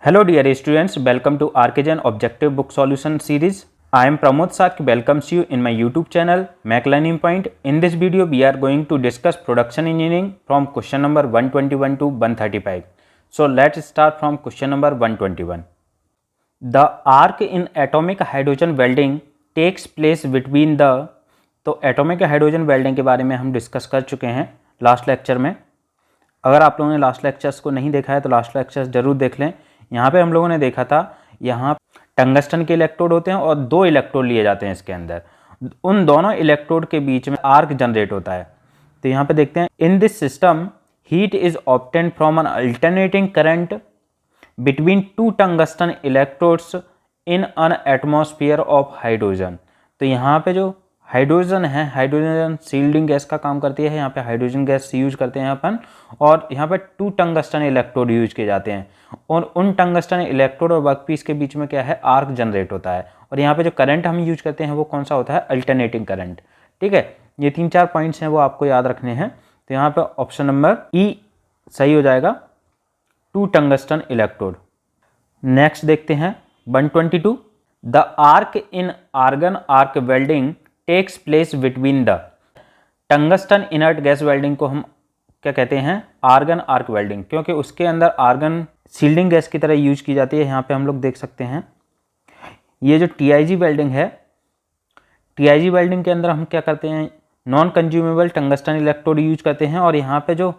Hello dear students, welcome to Archigen Objective Book Solution Series. I am Pramod Sak, welcomes you in my YouTube channel Mac Learning Point. In this video we are going to discuss production engineering from question number 121 to 135. So let's start from question number 121. The arc in atomic hydrogen welding takes place between the तो atomic hydrogen welding के बारे में हम discuss कर चुके हैं last lecture में। अगर आप लोगों ने लास्ट लेक्चर्स को नहीं देखा है तो लास्ट लेक्चर्स जरूर देख लें। यहाँ पे हम लोगों ने देखा था, यहाँ टंगस्टन के इलेक्ट्रोड होते हैं और दो इलेक्ट्रोड लिए जाते हैं इसके अंदर। उन दोनों इलेक्ट्रोड के बीच में आर्क जनरेट होता है। तो यहाँ पे देखते हैं, in this system heat is obtained from N alternating current between two tungsten electrodes in an atmosphere of hydrogen. तो यहाँ पे जो हाइड्रोजन है, हाइड्रोजन सील्डिंग गैस का काम करती है। यहाँ पे हाइड्रोजन गैस यूज करते हैं अपन, और यहाँ पे टू टंगस्टन इलेक्ट्रोड यूज किए जाते हैं और उन टंगस्टन इलेक्ट्रोड और वर्कपीस के बीच में क्या है, आर्क जनरेट होता है। और यहाँ पे जो करंट हम यूज करते हैं वो कौन सा होता है, अल्टरनेटिंग करंट। ठीक है, ये 3-4 पॉइंट्स हैं वो आपको याद रखने हैं। तो यहाँ पे ऑप्शन नंबर ई सही हो जाएगा, टू टंगस्टन इलेक्ट्रोड। नेक्स्ट देखते हैं 122, the arc in argon arc welding takes place between the tungsten inert gas welding को हम क्या कहते हैं, आर्गन आर्क वेल्डिंग, क्योंकि उसके अंदर आर्गन सील्डिंग गैस की तरह यूज की जाती है। यहाँ पे हम लोग देख सकते हैं, ये जो टीआईजी वेल्डिंग है, टीआईजी वेल्डिंग के अंदर हम क्या करते हैं, non consumable tungsten electrode use करते हैं और यहाँ पे जो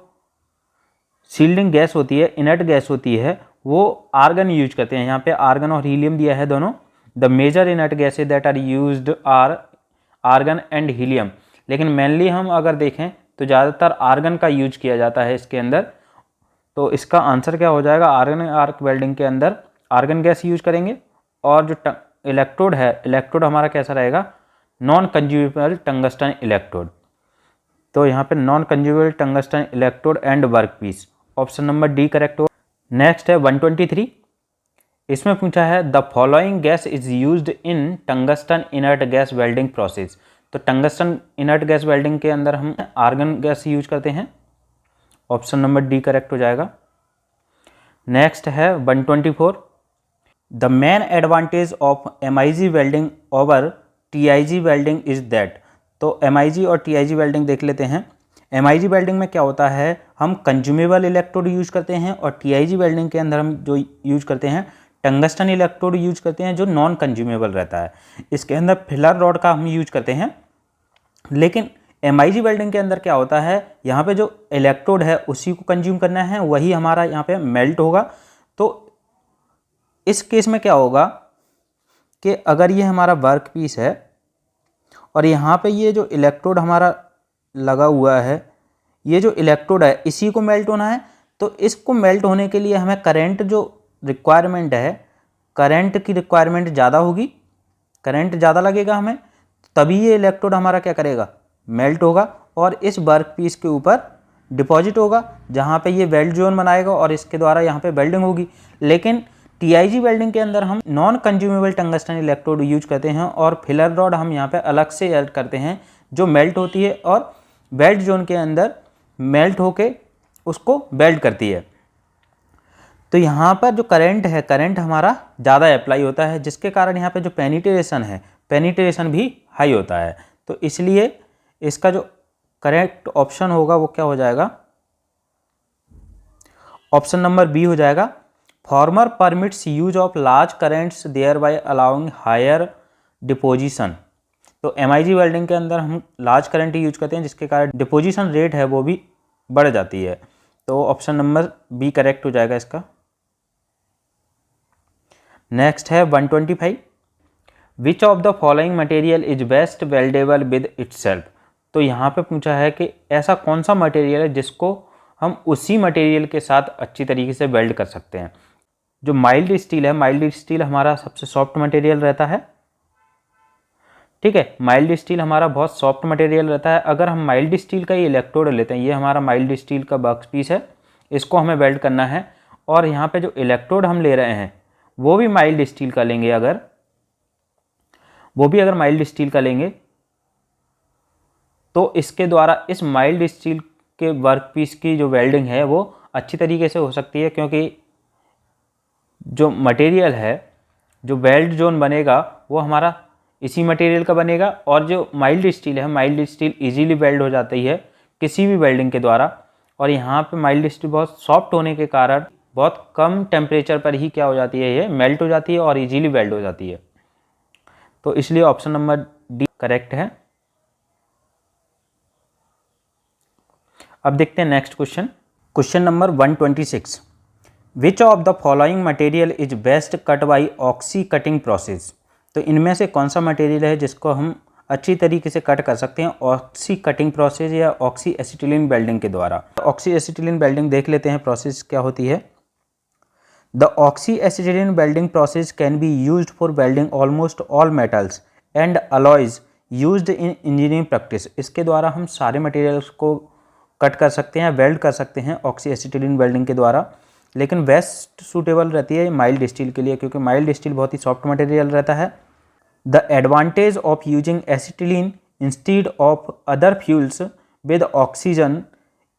सील्डिंग गैस होती है, इनर्ट गैस होती है, वो आर्गन यूज करते हैं। यहाँ पे आर्गन और हीलियम दिया है दोनों। The major inert gases that are used are argon and helium. लेकिन मेनली हम अगर देखें तो ज़्यादातर आर्गन का यूज किया जाता है इसके अंदर। तो इसका आंसर क्या हो जाएगा, आर्गन आर्क वेल्डिंग के अंदर आर्गन गैस यूज करेंगे और जो इलेक्ट्रोड है, इलेक्ट्रोड हमारा कैसा रहेगा, नॉन कंज्यूमेबल टंगस्टन इलेक्ट्रोड। तो यहाँ पे non consumable tungsten electrode and work piece, option number D correct हो। नेक्स्ट है 123, इसमें पूछा है the following gas is used in tungsten inert gas welding process. तो टंगस्टन इनर्ट गैस वेल्डिंग के अंदर हम आर्गन गैस यूज करते हैं, ऑप्शन नंबर डी करेक्ट हो जाएगा। नेक्स्ट है 124, the main advantage of MIG welding over TIG welding is that. तो एमआईजी और टीआईजी वेल्डिंग देख लेते हैं। एमआईजी वेल्डिंग में क्या होता है, हम कंज्यूमेबल इलेक्ट्रोड यूज करते हैं और टीआईजी वेल्डिंग के अंदर हम जो यूज करते हैं, टंगस्टन इलेक्ट्रोड यूज करते हैं जो नॉन कंज्यूमेबल रहता है। इसके अंदर फिलर रॉड का हम यूज करते हैं। लेकिन एमआईजी वेल्डिंग के अंदर क्या होता है, यहाँ पे जो इलेक्ट्रोड है उसी को कंज्यूम करना है, वही हमारा यहाँ पे मेल्ट होगा। तो इस केस में क्या होगा कि अगर ये हमारा वर्क पीस है और यहाँ पे ये जो इलेक्ट्रोड हमारा लगा हुआ है, ये जो इलेक्ट्रोड है इसी को मेल्ट होना है। तो इसको मेल्ट होने के लिए हमें करंट जो रिक्वायरमेंट है, करंट की रिक्वायरमेंट ज़्यादा होगी, करंट ज़्यादा लगेगा हमें, तभी ये इलेक्ट्रोड हमारा क्या करेगा, मेल्ट होगा और इस वर्क पीस के ऊपर डिपॉजिट होगा, जहाँ पे ये वेल्ड जोन बनाएगा और इसके द्वारा यहाँ पे वेल्डिंग होगी। लेकिन टीआईजी वेल्डिंग के अंदर हम non consumable tungsten electrode use करते हैं और फिलर रॉड हम यहाँ पे अलग से ऐड करते हैं जो मेल्ट होती है और वेल्ड जोन के अंदर मेल्ट होके उसको वेल्ड करती है। तो यहाँ पर जो करंट है, करंट हमारा ज़्यादा अप्लाई होता है, जिसके कारण यहाँ पे जो पेनिट्रेशन है, पेनिट्रेशन भी हाई होता है। तो इसलिए इसका जो करेक्ट ऑप्शन होगा वो क्या हो जाएगा, ऑप्शन नंबर बी हो जाएगा। Former permits use of large currents thereby allowing higher deposition. तो एमआईजी वेल्डिंग के अंदर हम लार्ज करंट यूज करते हैं, जिसके कारण डिपोजिशन रेट है वो भी बढ़ जाती है। तो ऑप्शन नंबर बी करेक्ट हो जाएगा इसका। नेक्स्ट है 125, which of the following material is best weldable with itself. तो यहाँ पे पूछा है कि ऐसा कौन सा मटेरियल है जिसको हम उसी मटेरियल के साथ अच्छी तरीके से वेल्ड कर सकते हैं। जो माइल्ड स्टील है, माइल्ड स्टील हमारा सबसे सॉफ्ट मटेरियल रहता है। ठीक है, माइल्ड स्टील हमारा बहुत सॉफ्ट मटेरियल रहता है। अगर हम माइल्ड स्टील का ये इलेक्ट्रोड लेते हैं, ये हमारा माइल्ड स्टील का वर्क पीस है, इसको हमें वेल्ड करना है और यहाँ पे जो इलेक्ट्रोड हम ले रहे हैं वो भी माइल्ड स्टील का लेंगे। अगर माइल्ड स्टील का लेंगे तो इसके द्वारा इस माइल्ड स्टील के वर्क पीस की जो वेल्डिंग है वो अच्छी तरीके से हो सकती है, क्योंकि जो मटेरियल है, जो वेल्ड जोन बनेगा वो हमारा इसी मटेरियल का बनेगा, और जो माइल्ड स्टील है, माइल्ड स्टील इजीली वेल्ड हो जाती है किसी भी वेल्डिंग के द्वारा, और यहाँ पे माइल्ड स्टील बहुत सॉफ्ट होने के कारण बहुत कम टेम्परेचर पर ही क्या हो जाती है, ये मेल्ट हो जाती है और इजीली वेल्ड हो जाती है। तो इसलिए ऑप्शन नंबर डी करेक्ट है। अब देखते हैं next question. Question number 126, which of the following material is best cut by oxy cutting process. तो इनमें से कौन सा मटेरियल है जिसको हम अच्छी तरीके से कट कर सकते हैं ऑक्सी कटिंग प्रोसेस या ऑक्सी एसिटिलीन वेल्डिंग के द्वारा। ऑक्सी एसिटिलीन वेल्डिंग देख लेते हैं प्रोसेस क्या होती है। The oxy acetylene welding process can be used for welding almost all metals and alloys used in engineering practice. इसके द्वारा हम सारे मटेरियल्स को कट कर सकते हैं, वेल्ड कर सकते हैं ऑक्सी एसिटिलीन वेल्डिंग के द्वारा, लेकिन बेस्ट सूटेबल रहती है माइल्ड स्टील के लिए, क्योंकि माइल्ड स्टील बहुत ही सॉफ्ट मटेरियल रहता है। The advantage of using acetylene instead of other fuels with oxygen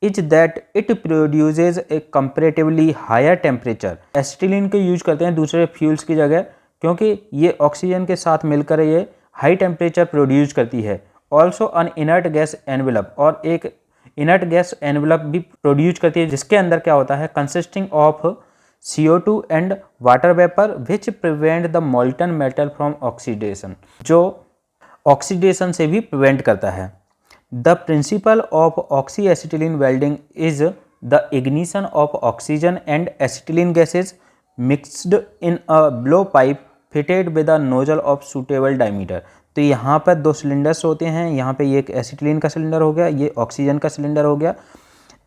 is that it produces a comparatively higher temperature. Acetylene को यूज करते हैं दूसरे फ्यूल्स की जगह, क्योंकि ये ऑक्सीजन के साथ मिलकर ये हाई टेम्परेचर प्रोड्यूस करती है। Also an inert gas envelope, और एक इनर्ट गैस एनवेलप भी प्रोड्यूस करती है, जिसके अंदर क्या होता है, consisting of CO2 and water vapour which prevent the molten metal from oxidation, जो ऑक्सीडेशन से भी प्रिवेंट करता है। The principle of oxy acetylene welding is the ignition of oxygen and acetylene gases mixed in a blow pipe fitted with a nozzle of suitable diameter. तो यहाँ पर दो cylinders होते हैं, यहाँ पे ये एक एसिटिलीन का सिलेंडर हो गया, ये ऑक्सीजन का सिलेंडर हो गया।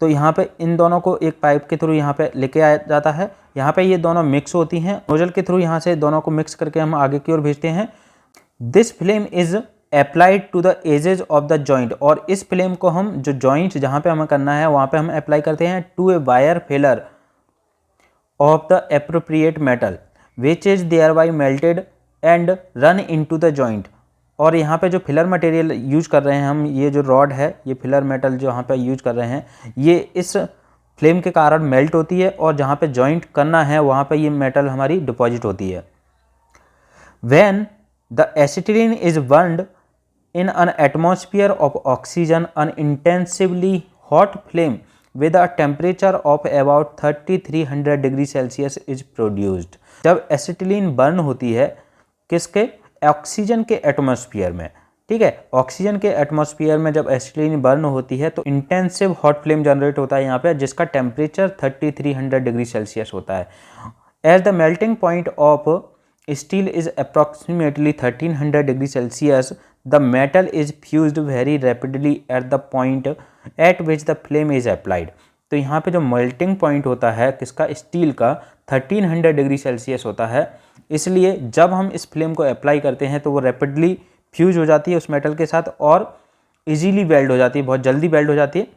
तो यहाँ पे इन दोनों को एक पाइप के थ्रू यहाँ पे लेके आया जाता है, यहाँ पे ये दोनों मिक्स होती हैं, नोजल के थ्रू यहाँ से दोनों को मिक्स करके हम आगे की ओर भेजते हैं। This flame is applied to the edges of the joint, और इस फ्लेम को हम जो जॉइंट जहाँ पे हमें करना है वहाँ पे हम अप्लाई करते हैं to a wire filler of the appropriate metal which is thereby melted and run into the joint. और यहाँ पे जो फिलर मटेरियल यूज कर रहे हैं हम, ये जो रॉड है, ये फिलर मेटल जो यहाँ पे यूज कर रहे हैं, ये इस फ्लेम के कारण मेल्ट होती है, और जहाँ पे जॉइंट करना है वहाँ पे ये मेटल हमारी डिपॉजिट होती है। When the acetylene is burned in an atmosphere of oxygen, an intensively hot flame with a temperature of about 3300 degree Celsius is produced। जब एसिटिलीन बर्न होती है किसके, ऑक्सीजन के एटमॉस्फेयर में, ठीक है, ऑक्सीजन के एटमॉस्फेयर में जब एसिटिलीन बर्न होती है तो इंटेंसिव हॉट फ्लेम जनरेट होता है यहाँ पे, जिसका टेम्परेचर 3300 डिग्री सेल्सियस होता है। As the melting point of steel is approximately 1300 degree Celsius, the metal is fused very rapidly at the point at which the flame is applied। तो यहाँ पे जो मेल्टिंग पॉइंट होता है किसका, स्टील का, 1300 डिग्री सेल्सियस होता है, इसलिए जब हम इस फ्लेम को अप्लाई करते हैं तो वो रैपिडली फ्यूज हो जाती है उस मेटल के साथ और इजीली वेल्ड हो जाती है, बहुत जल्दी वेल्ड हो जाती है।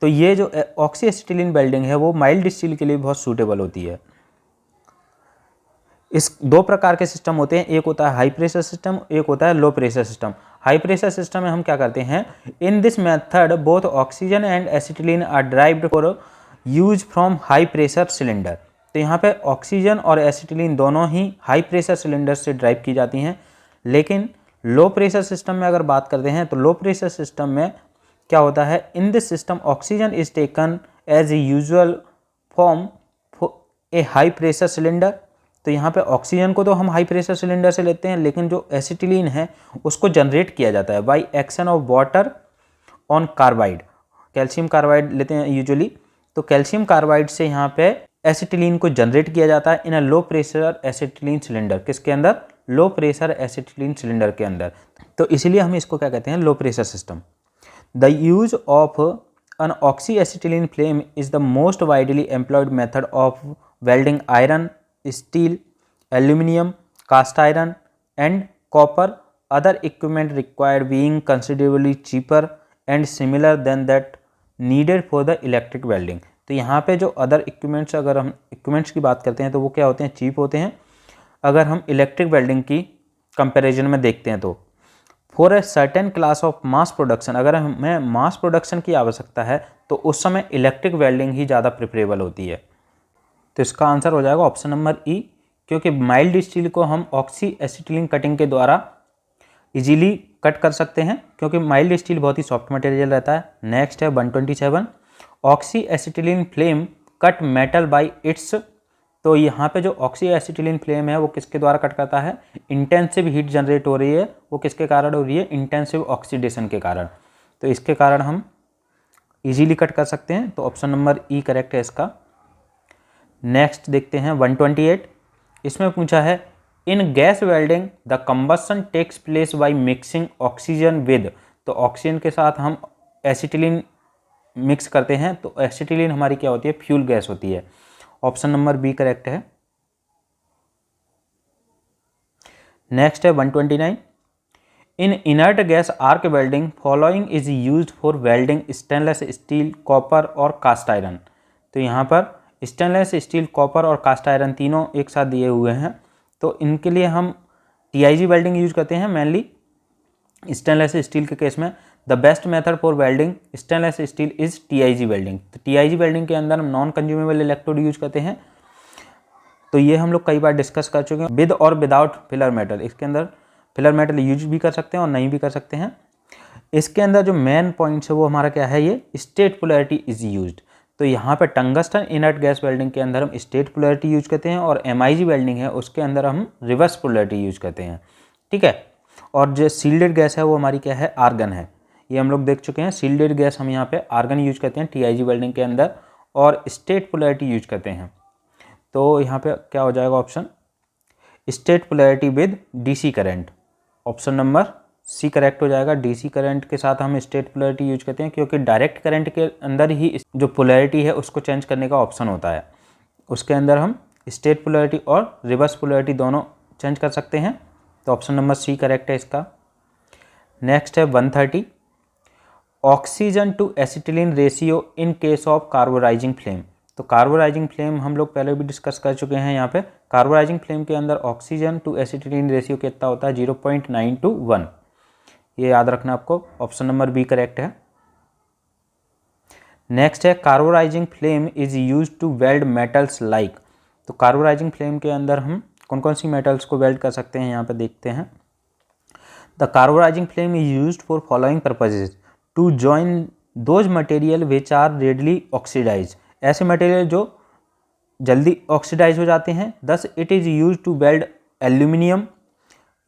तो ये जो ऑक्सी एसिटिलीन वेल्डिंग है वो माइल्ड स्टील के लिए बहुत सूटेबल होती है। इस दो प्रकार के सिस्टम होते हैं, एक होता है हाई प्रेशर सिस्टम, एक होता है low pressure system. High pressure system में हम क्या करते हैं, in this method both oxygen and acetylene are derived for use from high pressure cylinder. तो यहाँ पे ऑक्सीजन और एसिटिलीन दोनों ही हाई प्रेशर सिलेंडर से ड्राइव की जाती हैं। लेकिन लो प्रेशर सिस्टम में अगर बात करते हैं तो लो प्रेशर सिस्टम में क्या होता है, in this system oxygen is taken as usual from a high pressure cylinder. तो यहाँ पे ऑक्सीजन को तो हम हाई प्रेशर सिलेंडर से लेते हैं, लेकिन जो एसिटिलीन है उसको जनरेट किया जाता है by action of water on carbide. Calcium carbide लेते हैं यूजुअली, तो कैल्शियम कार्बाइड से यहाँ पे एसिटिलीन को जनरेट किया जाता है इन अ लो प्रेशर एसिटिलीन सिलेंडर। किसके अंदर, लो प्रेशर एसिटिलीन सिलेंडर के अंदर। तो इसीलिए हम इसको क्या कहते हैं, लो pressure system. The use of an oxyacetylene flame is the most widely employed method of welding iron, steel, aluminum, cast iron and copper. Other equipment required being considerably cheaper and similar than that needed for the electric welding। तो यहाँ पे जो other equipments, अगर हम equipments की बात करते हैं तो वो क्या होते हैं, चीप होते हैं। अगर हम इलेक्ट्रिक वेल्डिंग की कंपैरिजन में देखते हैं तो for a certain class of mass production, अगर हमें मास प्रोडक्शन की आवश्यकता है तो उस समय इलेक्ट्रिक वेल्डिंग ही ज़्यादा प्रिफरेबल होती है। तो इसका आंसर हो जाएगा ऑप्शन नंबर ई, क्योंकि माइल्ड स्टील को हम ऑक्सी एसिटिलीन कटिंग के द्वारा इजीली कट कर सकते हैं, क्योंकि माइल्ड स्टील बहुत ही सॉफ्ट मटेरियल रहता है। नेक्स्ट है 127, oxy acetylene flame cut metal by it's. तो यहाँ पे जो ऑक्सी एसिटिलीन फ्लेम है वो किसके द्वारा कट करता है? इंटेंसिव हीट जनरेट हो रही है, वो किसके कारण हो रही है? इंटेंसिव ऑक्सीडेशन के कारण। तो इसके कारण हम इजीली कट कर सकते हैं, तो ऑप्शन नंबर ई करेक्ट है इसका। नेक्स्ट देखते हैं 128, इसमें पूछा है in gas welding the combustion takes place by mixing oxygen with. तो ऑक्सीजन के साथ हम एसिटिलीन मिक्स करते हैं, तो एसिटिलीन हमारी क्या होती है? फ्यूल गैस होती है। ऑप्शन नंबर बी करेक्ट है। नेक्स्ट है 129, in inert gas arc welding following is used for welding stainless steel, copper और कास्ट आयरन। तो यहाँ पर स्टेनलेस स्टील, कॉपर और कास्ट आयरन तीनों एक साथ दिए हुए हैं, तो इनके लिए हम TIG वेल्डिंग यूज करते हैं मेनली। स्टेनलेस स्टील के केस में the best method for welding stainless steel is TIG welding. तो TIG वेल्डिंग के अंदर हम नॉन कंज्यूमेबल इलेक्ट्रोड यूज करते हैं, तो ये हम लोग कई बार डिस्कस कर चुके हैं। विद और विदाउट फिलर मेटल, इसके अंदर फिलर मेटल यूज भी कर सकते हैं और नहीं भी कर सकते हैं। इसके अंदर जो मेन पॉइंट्स है वो हमारा क्या है? ये स्टेट पोलैरिटी इज यूज्ड। तो यहाँ पे टंगस्टन इनर्ट गैस वेल्डिंग के अंदर हम स्टेट पोलैरिटी यूज करते हैं, और MIG वेल्डिंग है उसके अंदर हम रिवर्स पोलैरिटी यूज करते हैं, ठीक है। और जो सील्डेड गैस है वो हमारी क्या है? आर्गन है। ये हम लोग देख चुके हैं, सील्डेड गैस हम यहाँ पे आर्गन यूज करते हैं TIG वेल्डिंग के अंदर, और स्टेट पोलैरिटी यूज करते हैं। तो यहाँ पे क्या हो जाएगा option? Straight polarity with DC current. Option number C correct हो जाएगा। DC करंट के साथ हम स्टेट पोलैरिटी यूज करते हैं, क्योंकि डायरेक्ट करंट के अंदर ही जो पोलैरिटी है उसको चेंज करने का ऑप्शन होता है, उसके अंदर हम स्टेट पोलैरिटी और रिवर्स पोलैरिटी दोनों चेंज कर सकते हैं। तो ऑप्शन नंबर सी करेक्ट है इसका। नेक्स्ट है 130, oxygen to acetylene ratio in case of carburising flame. तो कार्बोराइजिंग फ्लेम हम लोग पहले भी डिस्कस कर चुके हैं। यहाँ पे कार्बोराइजिंग फ्लेम के अंदर ऑक्सीजन टू एसिटिलीन रेशियो कितना होता है? 0.9 to 1। ये याद रखना आपको। ऑप्शन नंबर बी करेक्ट है। नेक्स्ट है carburising flame is use to weld metals like. तो कार्बोराइजिंग फ्लेम के अंदर हम कौन कौन सी मेटल्स को वेल्ड कर सकते हैं यहाँ पे देखते हैं। The carburising flame is used for following purposes to join those material which are readily oxidise. ऐसे मटेरियल जो जल्दी ऑक्सीडाइज हो जाते हैं। Thus it is use to weld aluminium.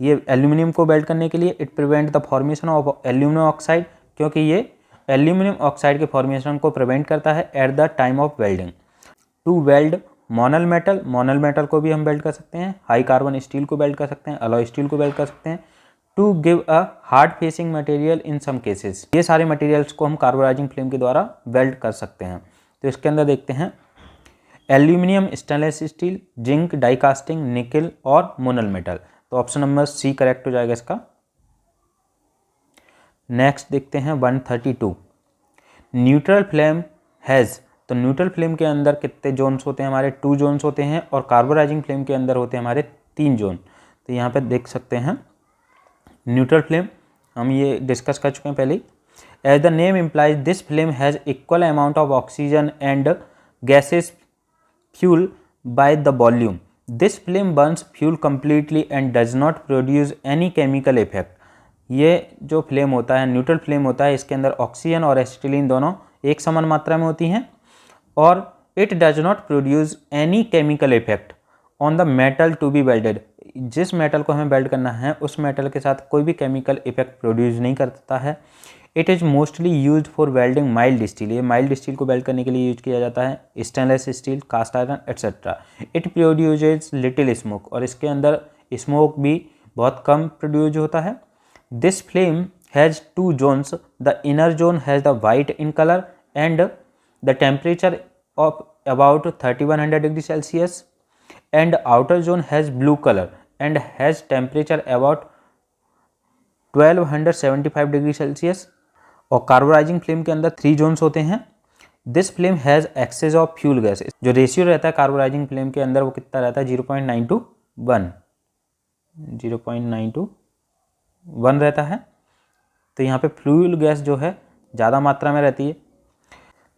ये एल्यूमिनियम को वेल्ड करने के लिए it prevent the formation of aluminium oxide, क्योंकि ये एल्यूमिनियम ऑक्साइड के फॉर्मेशन को प्रिवेंट करता है at the time of welding. To weld monel metal, monel metal को भी हम वेल्ड कर सकते हैं। हाई कार्बन स्टील को वेल्ड कर सकते हैं, अलॉय स्टील को वेल्ड कर सकते हैं। To give a hard facing material in some cases. ये सारे मटेरियल्स को हम कार्बोराइजिंग फ्लेम के द्वारा वेल्ड कर सकते हैं। तो इसके अंदर देखते हैं aluminium, stainless steel, zinc, die casting, निकल और मोनल मेटल। तो ऑप्शन नंबर सी करेक्ट हो जाएगा इसका। नेक्स्ट देखते हैं 132, न्यूट्रल फ्लेम हैज़। तो न्यूट्रल फ्लेम के अंदर कितने जोन्स होते हैं? हमारे 2 जोन्स होते हैं, और कार्बोराइजिंग फ्लेम के अंदर होते हैं हमारे 3 जोन। तो यहाँ पे देख सकते हैं न्यूट्रल फ्लेम हम ये डिस्कस कर चुके हैं पहले ही। As the name implies this flame has equal amount of oxygen and gases fuel by the volume. This flame burns fuel completely and does not produce any chemical effect. ये जो flame होता है, neutral flame होता है, इसके अंदर oxygen और acetylene दोनों एक समान मात्रा में होती हैं, और it does not produce any chemical effect on the metal to be welded. जिस मेटल को हमें वेल्ड करना है उस मेटल के साथ कोई भी केमिकल इफेक्ट प्रोड्यूस नहीं करता है। It is mostly use for welding mild steel. ये माइल्ड स्टील को वेल्ड करने के लिए यूज किया जाता है, stainless steel, cast iron etcetera. It produces little smoke, और इसके अंदर स्मोक भी बहुत कम प्रोड्यूस होता है। This flame has 2 Jones, the inner zone has the white in colour and the temperature of about 3100 degree Celsius, and outer zone has blue colour and has temperature about 1275 degree Celsius. और carburizing flame के अंदर 3 Jones होते हैं। This flame has access of fuel gas. जो ratio रहता है carburising flame के अंदर वो कितना रहता है? 0.9 to 1, 0.9 to 1 रहता है। तो यहाँ पे फ्यूल गैस जो है ज़्यादा मात्रा में रहती है।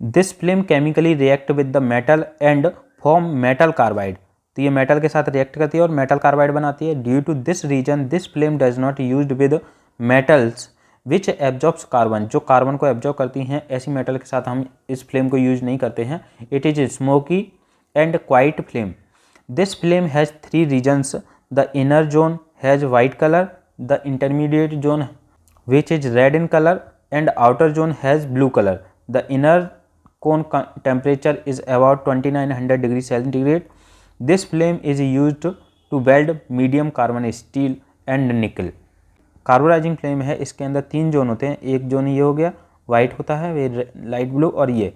This flame chemically react with the metal and form metal carbide. तो ये मेटल के साथ रिएक्ट करती है और मेटल कार्बाइड बनाती है। Due to this reason this flame does not used with metals which absorbs carbon, जो कार्बन को एब्जॉर्ब करती हैं ऐसी मेटल के साथ हम इस फ्लेम को यूज नहीं करते हैं। It is smoky and quite flame. This flame has 3 regions, the inner zone has white colour, the intermediate zone which is red in colour and outer zone has blue colour. The inner cone temperature is about 2900 degree centigrade. This flame is used to weld medium carbon steel and nickel. Carburizing flame है, इसके अंदर 3 zone होते हैं। एक zone ये हो गया white होता है, वे लाइट ब्लू, और ये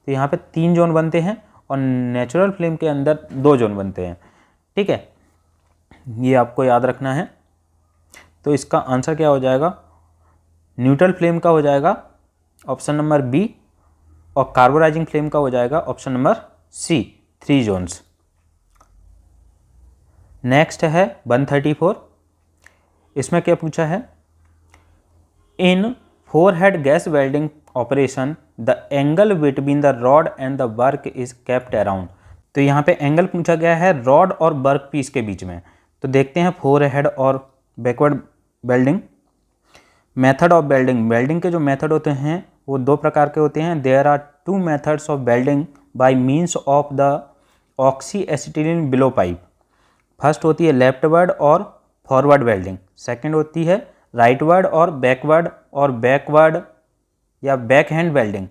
तो यहाँ पे 3 जोन बनते हैं और नेचुरल फ्लेम के अंदर 2 जोन बनते हैं। ठीक है, ये आपको याद रखना है। तो इसका आंसर क्या हो जाएगा? न्यूट्रल फ्लेम का हो जाएगा ऑप्शन नंबर बी और कार्बोराइजिंग फ्लेम का हो जाएगा option number C, 3 zones. Next है 134। इसमें क्या पूछा है? In forehand gas welding operation the angle between the rod and the work is kept around. तो यहाँ पे एंगल पूछा गया है रॉड और वर्क पीस के बीच में। तो देखते हैं फोरहेड और backward welding. Method of welding, welding के जो मेथड होते हैं वो 2 प्रकार के होते हैं। There are 2 methods of welding by means of the oxy acetylene blow pipe. First होती है लेफ्टवर्ड और फॉरवर्ड वेल्डिंग, सेकंड होती है राइटवर्ड और बैकवर्ड या बैक हैंड वेल्डिंग।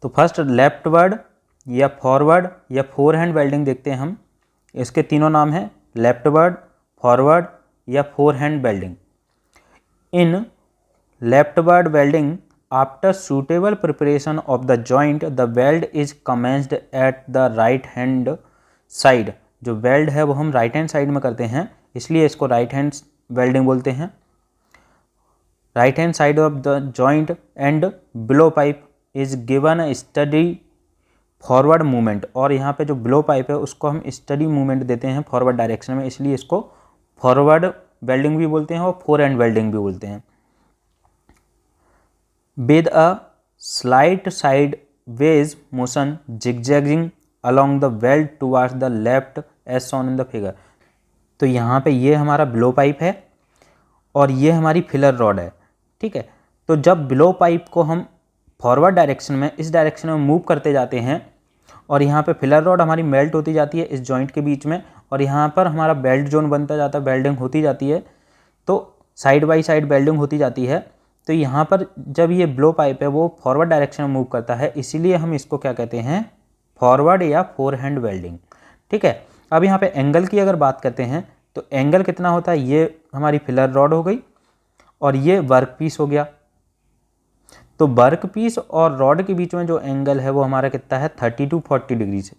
तो फर्स्ट लेफ्टवर्ड या फॉरवर्ड या फोर हैंड वेल्डिंग देखते हैं हम। इसके तीनों नाम हैं लेफ्टवर्ड, फॉरवर्ड या four hand welding. In leftward welding after suitable preparation of the joint the weld is commenced at the right hand side। जो वेल्ड है वो हम राइट हैंड साइड में करते हैं, इसलिए इसको राइट हैंड वेल्डिंग बोलते हैं। Right hand side of the joint and below pipe is given a study forward movement. और यहाँ पे जो बिलो पाइप है उसको हम स्टडी मूवमेंट देते हैं फॉरवर्ड डायरेक्शन में, इसलिए इसको फॉरवर्ड वेल्डिंग भी बोलते हैं और फोर हैंड वेल्डिंग भी बोलते हैं। with a slight sideways motion zigzagging along the weld towards the left as shown in the figure। तो यहाँ पे ये हमारा ब्लो पाइप है और ये हमारी फिलर रॉड है। ठीक है, तो जब ब्लो पाइप को हम फॉरवर्ड डायरेक्शन में इस डायरेक्शन में मूव करते जाते हैं और यहाँ पे फिलर रॉड हमारी मेल्ट होती जाती है इस जॉइंट के बीच में, और यहाँ पर हमारा बेल्ट जोन बनता जाता है, वेल्डिंग होती जाती है, तो साइड बाई साइड वेल्डिंग होती जाती है। तो यहाँ पर जब ये ब्लो पाइप है वो फॉरवर्ड डायरेक्शन में मूव करता है, इसीलिए हम इसको क्या कहते हैं? फॉरवर्ड या फोर हैंड वेल्डिंग। ठीक है, अब यहाँ पे एंगल की अगर बात करते हैं तो एंगल कितना होता है? ये हमारी फिलर रॉड हो गई और ये वर्क पीस हो गया। तो वर्क पीस और रॉड के बीच में जो एंगल है वो हमारा कितना है? 30 to 40 डिग्री से।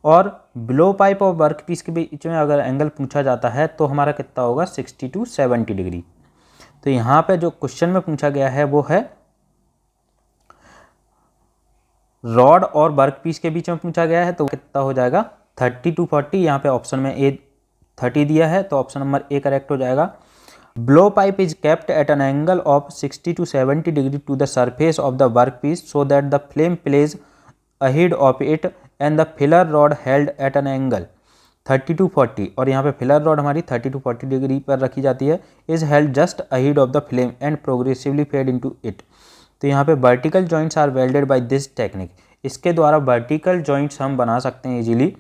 और ब्लो पाइप और वर्क पीस के बीच में अगर एंगल पूछा जाता है तो हमारा कितना होगा? 60 to 70 डिग्री। तो यहाँ पे जो क्वेश्चन में पूछा गया है वो है रॉड और वर्क पीस के बीच में पूछा गया है, तो कितना हो जाएगा? 30 to 40। यहाँ पे ऑप्शन में ए 30 दिया है, तो ऑप्शन नंबर ए करेक्ट हो जाएगा। Blow pipe is kept at an angle of 60 to 70 degree to the surface of the work piece so that the flame plays ahead of it and the filler rod held at an angle 30 to 40। और यहाँ पे filler rod हमारी 30 to 40 degree पर रखी जाती है। Is held just ahead of the flame and progressively fed into it. तो यहाँ पे vertical joints are welded by this technique. इसके द्वारा वर्टिकल जॉइंट्स हम बना सकते हैं easily.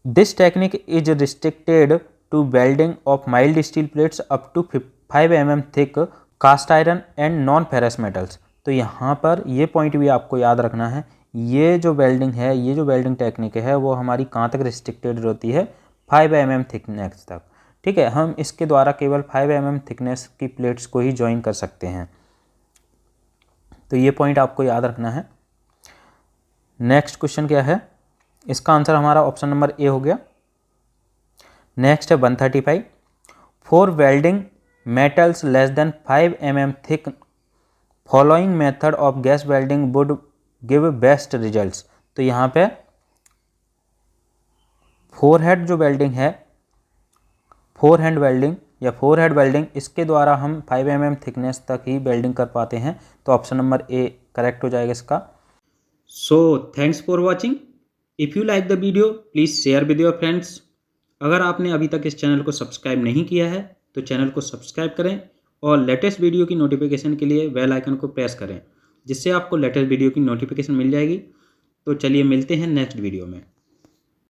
This technique is restricted to welding of mild steel plates up to 5 mm thick cast iron and non ferrous metals. तो यहाँ पर ये पॉइंट भी आपको याद रखना है, ये जो वेल्डिंग है, ये जो वेल्डिंग टेक्निक है वो हमारी कहाँ तक रिस्ट्रिक्टेड होती है? 5 mm थिकनेस तक। ठीक है, हम इसके द्वारा केवल 5 mm थिकनेस की प्लेट्स को ही ज्वाइन कर सकते हैं। तो ये पॉइंट आपको याद रखना है। नेक्स्ट क्वेश्चन क्या है? इसका आंसर हमारा ऑप्शन नंबर ए हो गया। नेक्स्ट है 135। For welding metals less than 5 mm thick following method of gas welding would give best results. तो यहाँ पे फोर हेड जो वेल्डिंग है, फोर हैंड वेल्डिंग या फोर हेड वेल्डिंग, इसके द्वारा हम 5 mm थिकनेस तक ही वेल्डिंग कर पाते हैं। तो ऑप्शन नंबर ए करेक्ट हो जाएगा इसका। So thanks for watching. If you like the video please share with your friends. अगर आपने अभी तक इस चैनल को सब्सक्राइब नहीं किया है तो चैनल को सब्सक्राइब करें और लेटेस्ट वीडियो की नोटिफिकेशन के लिए बेल आइकन को प्रेस करें, जिससे आपको लेटेस्ट वीडियो की नोटिफिकेशन मिल जाएगी। तो चलिए मिलते हैं नेक्स्ट वीडियो में।